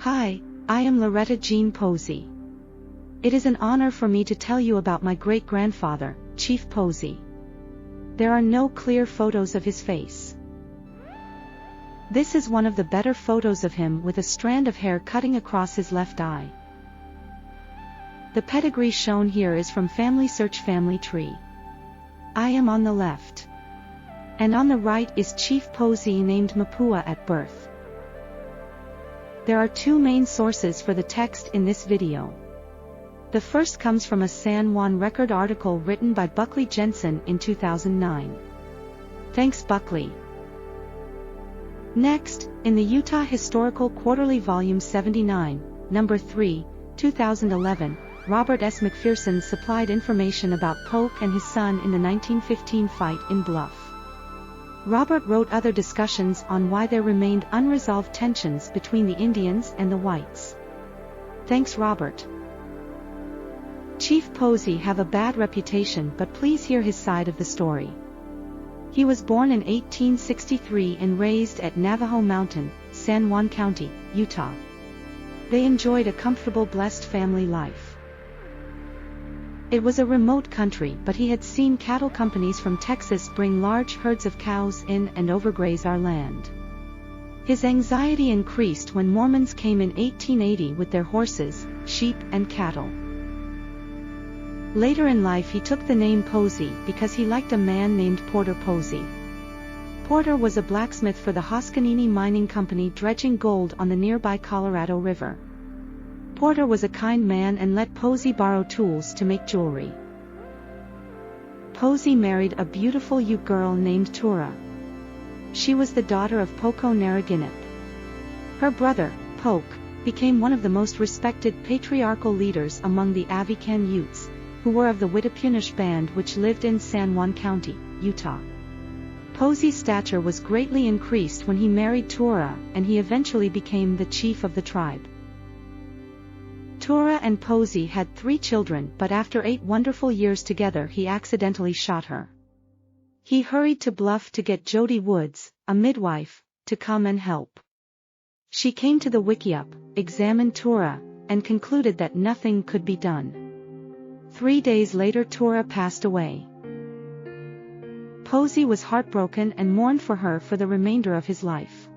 Hi, I am Loretta Jean Posey. It is an honor for me to tell you about my great-grandfather, Chief Posey. There are no clear photos of his face. This is one of the better photos of him with a strand of hair cutting across his left eye. The pedigree shown here is from Family Search Family Tree. I am on the left. And on the right is Chief Posey named Mapua at birth. There are two main sources for the text in this video. The first comes from a San Juan Record article written by Buckley Jensen in 2009. Thanks, Buckley. Next, in the Utah Historical Quarterly Volume 79, Number 3, 2011, Robert S. McPherson supplied information about Polk and his son in the 1915 fight in Bluff. Robert wrote other discussions on why there remained unresolved tensions between the Indians and the whites. Thanks, Robert. Chief Posey have a bad reputation, but please hear his side of the story. He was born in 1863 and raised at Navajo Mountain, San Juan County, Utah. They enjoyed a comfortable, blessed family life. It was a remote country, but he had seen cattle companies from Texas bring large herds of cows in and overgraze our land. His anxiety increased when Mormons came in 1880 with their horses, sheep, and cattle. Later in life he took the name Posey because he liked a man named Porter Posey. Porter was a blacksmith for the Hoskanini Mining Company dredging gold on the nearby Colorado River. Porter was a kind man and let Posey borrow tools to make jewelry. Posey married a beautiful Ute girl named Tura. She was the daughter of Poko Naraginip. Her brother, Poke, became one of the most respected patriarchal leaders among the Avican Utes, who were of the Wittapunish band which lived in San Juan County, Utah. Posey's stature was greatly increased when he married Tura, and he eventually became the chief of the tribe. Tura and Posey had 3 children, but after 8 wonderful years together he accidentally shot her. He hurried to Bluff to get Jody Woods, a midwife, to come and help. She came to the wickiup, examined Tura, and concluded that nothing could be done. 3 days later Tura passed away. Posey was heartbroken and mourned for her for the remainder of his life.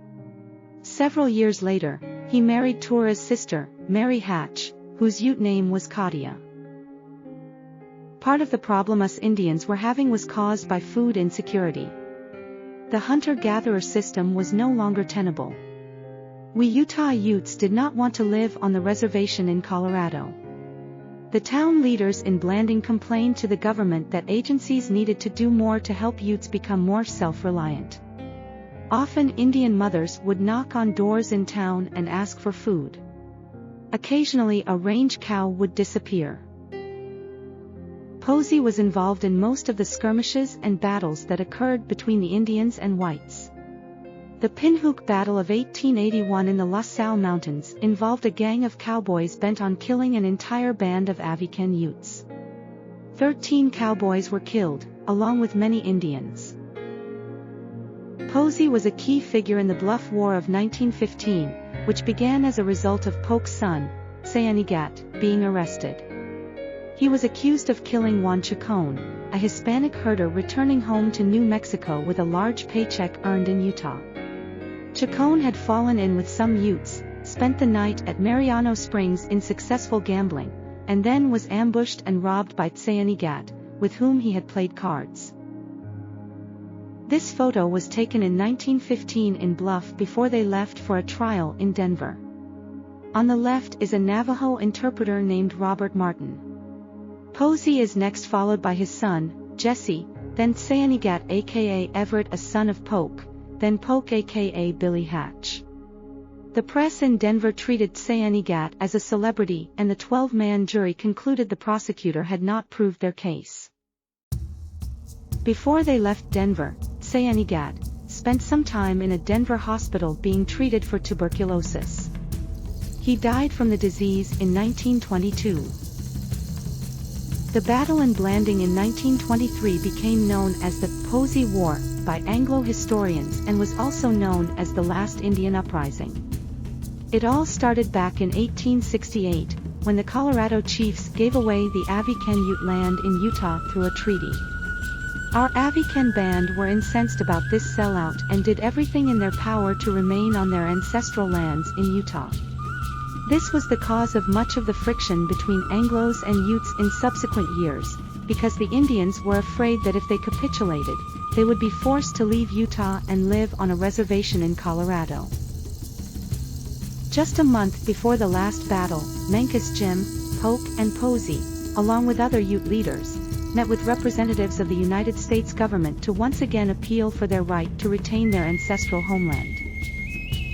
Several years later, he married Tura's sister, Mary Hatch, whose Ute name was Kadia. Part of the problem us Indians were having was caused by food insecurity. The hunter-gatherer system was no longer tenable. We Utah Utes did not want to live on the reservation in Colorado. The town leaders in Blanding complained to the government that agencies needed to do more to help Utes become more self-reliant. Often Indian mothers would knock on doors in town and ask for food. Occasionally a range cow would disappear. Posey was involved in most of the skirmishes and battles that occurred between the Indians and whites. The Pinhook Battle of 1881 in the La Salle Mountains involved a gang of cowboys bent on killing an entire band of Avican Utes. 13 cowboys were killed, along with many Indians. Posey was a key figure in the Bluff War of 1915, which began as a result of Polk's son, Sayanigat, being arrested. He was accused of killing Juan Chacon, a Hispanic herder returning home to New Mexico with a large paycheck earned in Utah. Chacon had fallen in with some Utes, spent the night at Mariano Springs in successful gambling, and then was ambushed and robbed by Sayanigat, with whom he had played cards. This photo was taken in 1915 in Bluff before they left for a trial in Denver. On the left is a Navajo interpreter named Robert Martin. Posey is next, followed by his son, Jesse, then Sayanigat aka Everett, a son of Polk, then Polk aka Billy Hatch. The press in Denver treated Sayanigat as a celebrity, and the 12-man jury concluded the prosecutor had not proved their case. Before they left Denver, Sayanigat spent some time in a Denver hospital being treated for tuberculosis. He died from the disease in 1922. The battle in Blanding in 1923 became known as the Posey War by Anglo historians and was also known as the Last Indian Uprising. It all started back in 1868, when the Colorado chiefs gave away the Avican Ute land in Utah through a treaty. Our Avican band were incensed about this sellout and did everything in their power to remain on their ancestral lands in Utah. This was the cause of much of the friction between Anglos and Utes in subsequent years, because the Indians were afraid that if they capitulated, they would be forced to leave Utah and live on a reservation in Colorado. Just a month before the last battle, Mencus Jim, Poke and Posey, along with other Ute leaders, met with representatives of the United States government to once again appeal for their right to retain their ancestral homeland.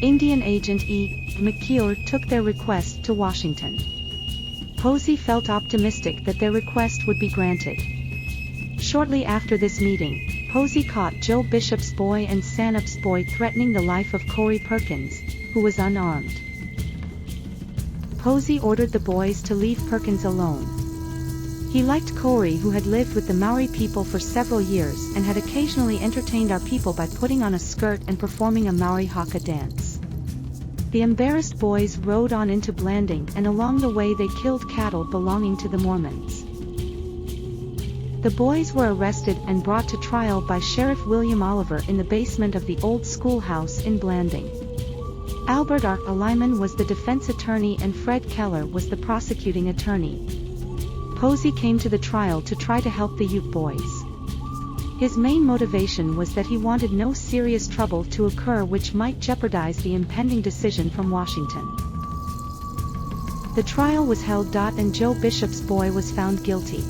Indian Agent E. McKeown took their request to Washington. Posey felt optimistic that their request would be granted. Shortly after this meeting, Posey caught Joe Bishop's boy and Sanup's boy threatening the life of Corey Perkins, who was unarmed. Posey ordered the boys to leave Perkins alone. He liked Corey, who had lived with the Maori people for several years and had occasionally entertained our people by putting on a skirt and performing a Maori haka dance. The embarrassed boys rode on into Blanding, and along the way they killed cattle belonging to the Mormons. The boys were arrested and brought to trial by Sheriff William Oliver in the basement of the old schoolhouse in Blanding. Albert R. Lyman was the defense attorney and Fred Keller was the prosecuting attorney. Posey came to the trial to try to help the Ute boys. His main motivation was that he wanted no serious trouble to occur which might jeopardize the impending decision from Washington. The trial was held. And Joe Bishop's boy was found guilty.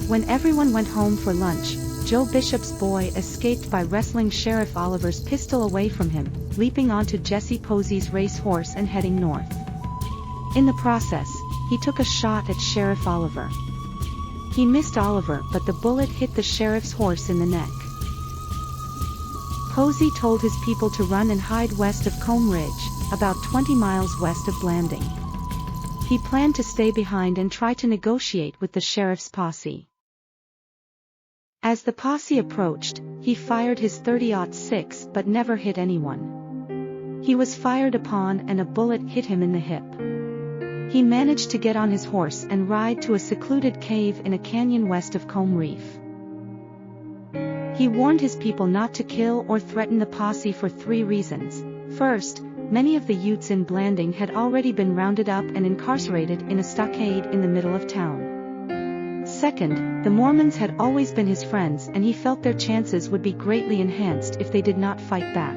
When everyone went home for lunch, Joe Bishop's boy escaped by wrestling Sheriff Oliver's pistol away from him, leaping onto Jesse Posey's racehorse and heading north. In the process, he took a shot at Sheriff Oliver. He missed Oliver, but the bullet hit the sheriff's horse in the neck. Posey told his people to run and hide west of Comb Ridge, about 20 miles west of Blanding. He planned to stay behind and try to negotiate with the sheriff's posse. As the posse approached, he fired his .30-06 but never hit anyone. He was fired upon and a bullet hit him in the hip. He managed to get on his horse and ride to a secluded cave in a canyon west of Comb Reef. He warned his people not to kill or threaten the posse for 3 reasons. First, many of the Utes in Blanding had already been rounded up and incarcerated in a stockade in the middle of town. Second, the Mormons had always been his friends and he felt their chances would be greatly enhanced if they did not fight back.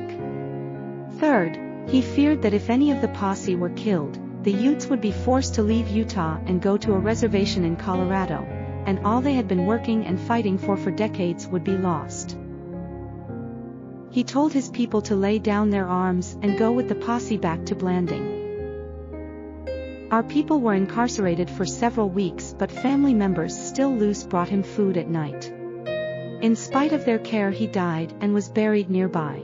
Third, he feared that if any of the posse were killed, the Utes would be forced to leave Utah and go to a reservation in Colorado, and all they had been working and fighting for decades would be lost. He told his people to lay down their arms and go with the posse back to Blanding. Our people were incarcerated for several weeks, but family members still loose brought him food at night. In spite of their care, he died and was buried nearby.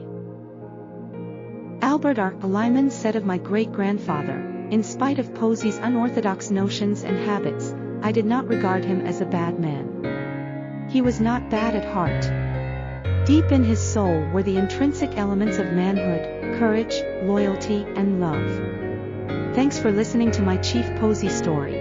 Albert R. Lyman said of my great-grandfather, "In spite of Posey's unorthodox notions and habits, I did not regard him as a bad man. He was not bad at heart. Deep in his soul were the intrinsic elements of manhood, courage, loyalty, and love." Thanks for listening to my Chief Posey story.